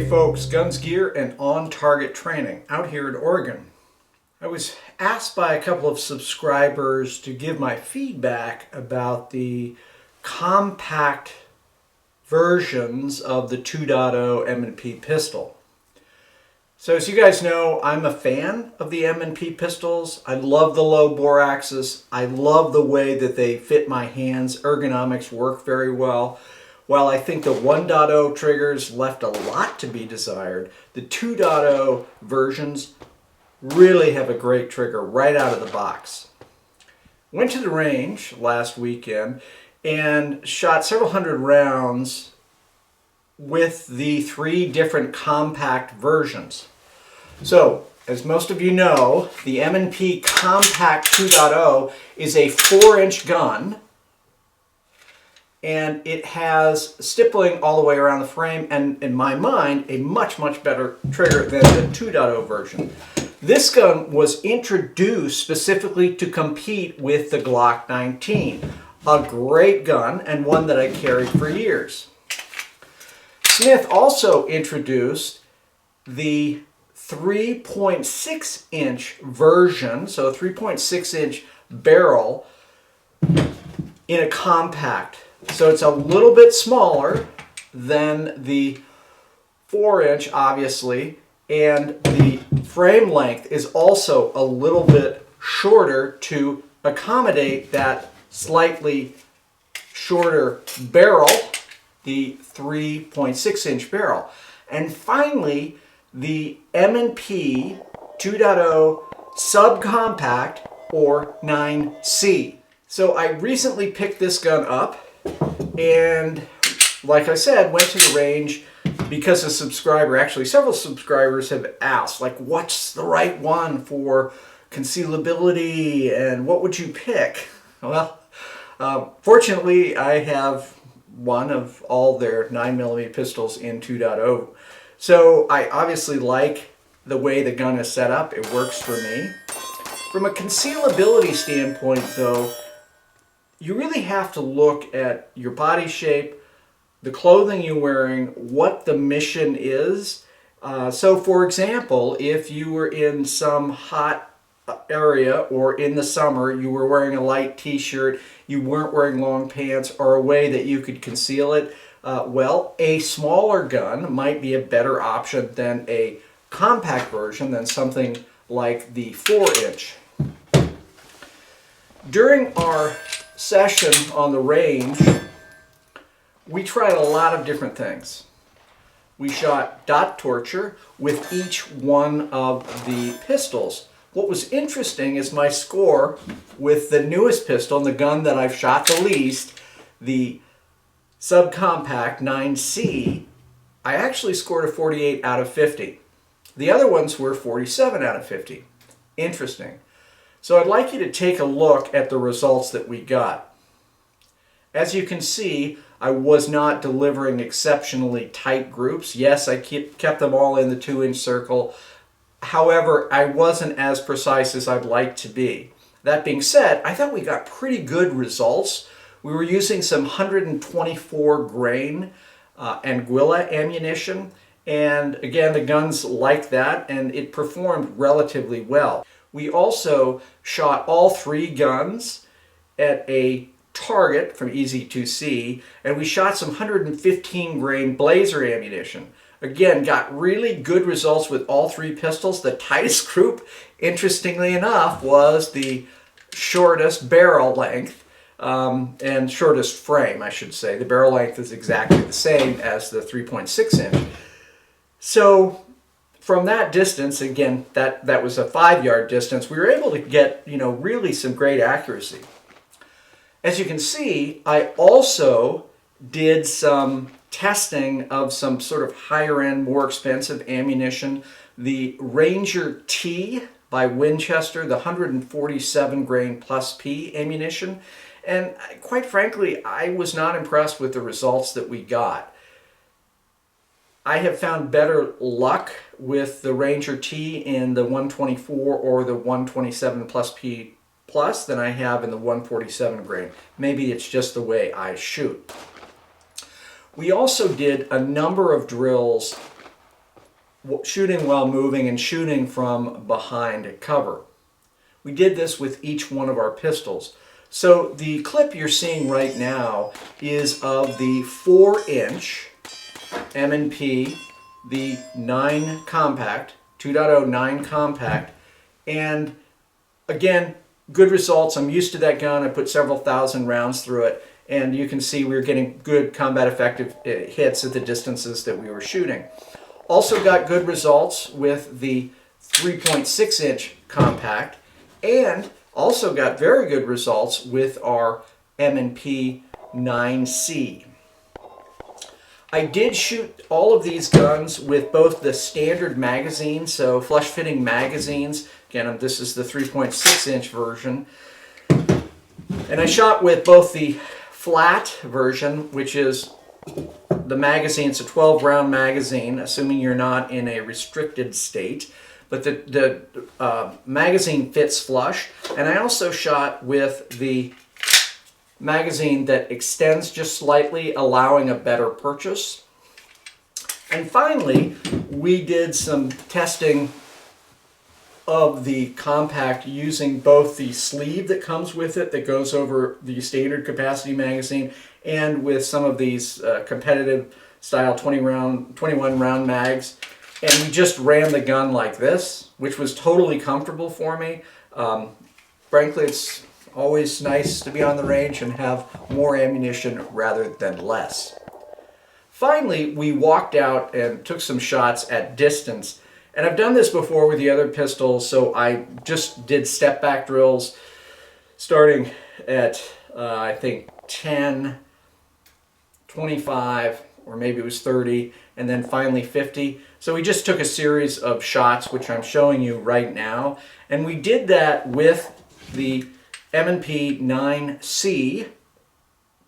Hey folks, guns, gear, and on-target training out here in Oregon. I was asked by a couple of subscribers to give my feedback about the compact versions of the 2.0 M&P pistol. So as you guys know, I'm a fan of the M&P pistols. I love the low bore axis. I love the way that they fit my hands. Ergonomics work very well. While I think the 1.0 triggers left a lot to be desired, the 2.0 versions really have a great trigger right out of the box. Went to the range last weekend and shot several hundred rounds with the 3 different compact versions. So, as most of you know, the M&P Compact 2.0 is a 4-inch gun, and it has stippling all the way around the frame, and in my mind, a much better trigger than the 2.0 version. This gun was introduced specifically to compete with the Glock 19, a great gun and one that I carried for years. Smith also introduced the 3.6-inch version, so a 3.6-inch barrel in a compact. So it's a little bit smaller than the 4-inch, obviously, and the frame length is also a little bit shorter to accommodate that slightly shorter barrel, the 3.6-inch barrel. And finally, the M&P 2.0 Subcompact, or 9C. So I recently picked this gun up, and like I said, went to the range because a subscriber, actually several subscribers, have asked, like, what's the right one for concealability and what would you pick? Well, fortunately I have one of all their 9mm pistols in 2.0. So I obviously like the way the gun is set up. It works for me. From a concealability standpoint, though, you really have to look at your body shape, the clothing you're wearing, what the mission is. So for example, if you were in some hot area or in the summer, you were wearing a light t-shirt, you weren't wearing long pants, or a way that you could conceal it, well, a smaller gun might be a better option than a compact version, than something like the 4-inch. During our session on the range, we tried a lot of different things. We shot dot torture with each one of the pistols. What was interesting is my score with the newest pistol, and the gun that I've shot the least, the Subcompact 9C, I actually scored a 48 out of 50. The other ones were 47 out of 50. Interesting. So I'd like you to take a look at the results that we got. As you can see, I was not delivering exceptionally tight groups. Yes, I kept them all in the 2-inch circle. However, I wasn't as precise as I'd like to be. That being said, I thought we got pretty good results. We were using some 124 grain Anguilla ammunition, and again, the gun's like that, and it performed relatively well. We also shot all 3 guns at a target from easy to see, and we shot some 115 grain blazer ammunition. Again, got really good results with all 3 pistols. The tightest group, interestingly enough, was the shortest barrel length and shortest frame, I should say. The barrel length is exactly the same as the 3.6-inch. So from that distance, again, that was a 5-yard distance, we were able to get, really some great accuracy. As you can see, I also did some testing of some sort of higher-end, more expensive ammunition. The Ranger T by Winchester, the 147 grain plus P ammunition. And quite frankly, I was not impressed with the results that we got. I have found better luck with the Ranger T in the 124 or the 127 plus P plus than I have in the 147 grain. Maybe it's just the way I shoot. We also did a number of drills shooting while moving and shooting from behind cover. We did this with each one of our pistols. So the clip you're seeing right now is of the 4-inch M&P, the 9 compact, 2.0 9 compact, and again, good results. I'm used to that gun. I put several thousand rounds through it, and you can see we were getting good combat effective hits at the distances that we were shooting. Also got good results with the 3.6-inch compact, and also got very good results with our M&P 9C. I did shoot all of these guns with both the standard magazine, so flush-fitting magazines. Again, this is the 3.6-inch version. And I shot with both the flat version, which is the magazine. It's a 12-round magazine, assuming you're not in a restricted state. But the magazine fits flush. And I also shot with the magazine that extends just slightly, allowing a better purchase. And finally, we did some testing of the compact using both the sleeve that comes with it that goes over the standard capacity magazine and with some of these competitive style 21 round mags. And we just ran the gun like this, which was totally comfortable for me. Frankly, it's always nice to be on the range and have more ammunition rather than less. Finally, we walked out and took some shots at distance. And I've done this before with the other pistols, so I just did step back drills starting at, I think, 10, 25, or maybe it was 30, and then finally 50. So we just took a series of shots, which I'm showing you right now. And we did that with the M&P 9C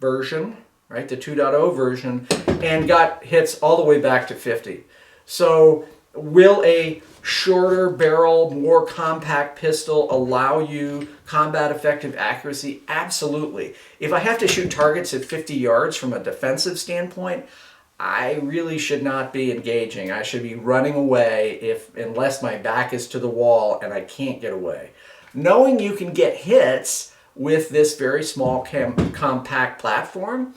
version, right, the 2.0 version, and got hits all the way back to 50. So will a shorter barrel, more compact pistol allow you combat effective accuracy? Absolutely. If I have to shoot targets at 50 yards from a defensive standpoint, I really should not be engaging. I should be running away unless my back is to the wall and I can't get away. Knowing you can get hits with this very small compact platform,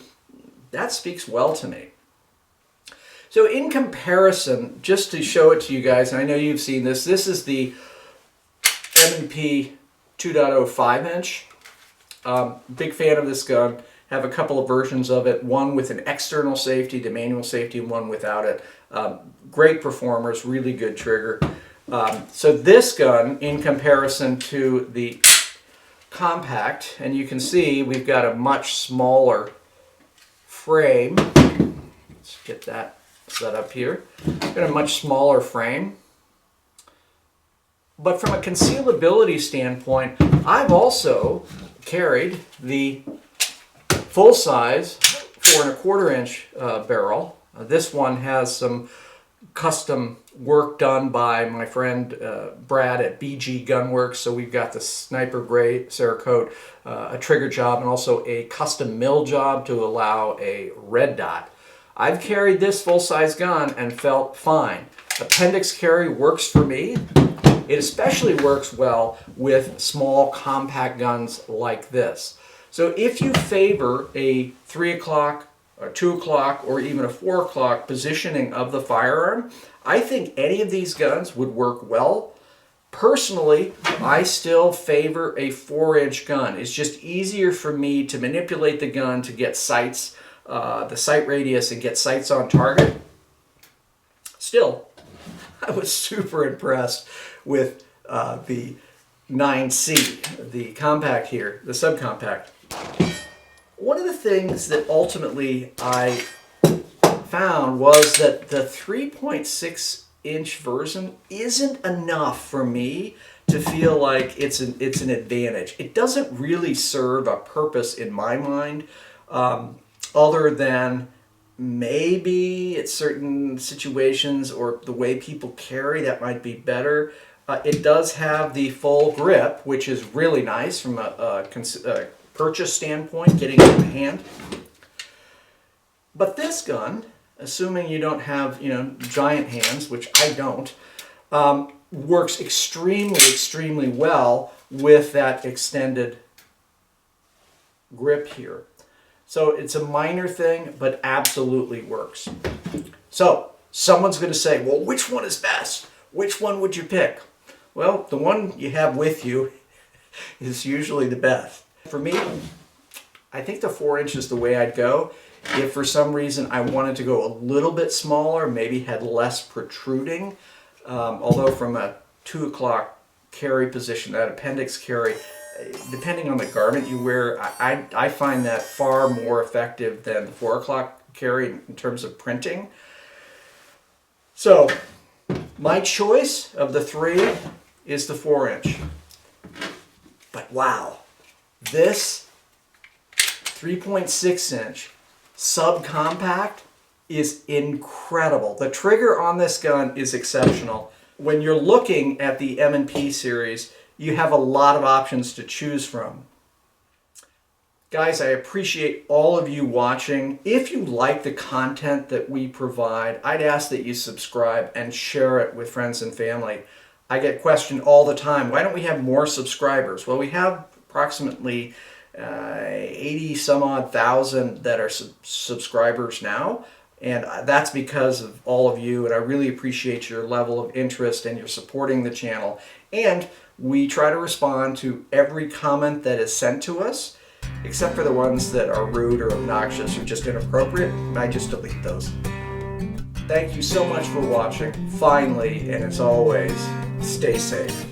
that speaks well to me. So in comparison, just to show it to you guys, and I know you've seen this, this is the M&P 2.0 5-inch. Big fan of this gun. Have a couple of versions of it, one with an external safety, the manual safety, and one without it. Great performers, really good trigger. So this gun, in comparison to the compact, and you can see we've got a much smaller frame. Let's get that set up here. We've got a much smaller frame. But from a concealability standpoint, I've also carried the full-size 4 1/4-inch barrel. This one has some custom work done by my friend Brad at BG Gunworks. So we've got the sniper gray Cerakote, a trigger job, and also a custom mill job to allow a red dot. I've carried this full-size gun and felt fine. Appendix carry works for me. It especially works well with small compact guns like this. So if you favor a 3 o'clock, a 2 o'clock, or even a 4 o'clock positioning of the firearm, I think any of these guns would work well. Personally, I still favor a 4-inch gun. It's just easier for me to manipulate the gun to get sights, the sight radius, and get sights on target. Still, I was super impressed with the 9C, the compact here, the subcompact. One of the things that ultimately I found was that the 3.6-inch version isn't enough for me to feel like it's an advantage. It doesn't really serve a purpose in my mind, other than maybe at certain situations or the way people carry that might be better. It does have the full grip, which is really nice from a purchase standpoint, getting it in the hand. But this gun, assuming you don't have, giant hands, which I don't, works extremely well with that extended grip here. So it's a minor thing, but absolutely works. So someone's going to say, well, which one is best? Which one would you pick? Well, the one you have with you is usually the best. For me, I think the 4-inch is the way I'd go. If for some reason I wanted to go a little bit smaller, maybe had less protruding, although from a 2 o'clock carry position, that appendix carry, depending on the garment you wear, I find that far more effective than the 4 o'clock carry in terms of printing. So my choice of the 3 is the 4-inch. But wow, this 3.6-inch subcompact is incredible. The trigger on this gun is exceptional. When you're looking at the M&P series, you have a lot of options to choose from. Guys, I appreciate all of you watching. If you like the content that we provide, I'd ask that you subscribe and share it with friends and family. I get questioned all the time, why don't we have more subscribers? Well, we have approximately 80 some odd thousand that are subscribers now, and that's because of all of you, and I really appreciate your level of interest and your supporting the channel. And we try to respond to every comment that is sent to us, except for the ones that are rude or obnoxious or just inappropriate. I just delete those. Thank you so much for watching. Finally, and as always, stay safe.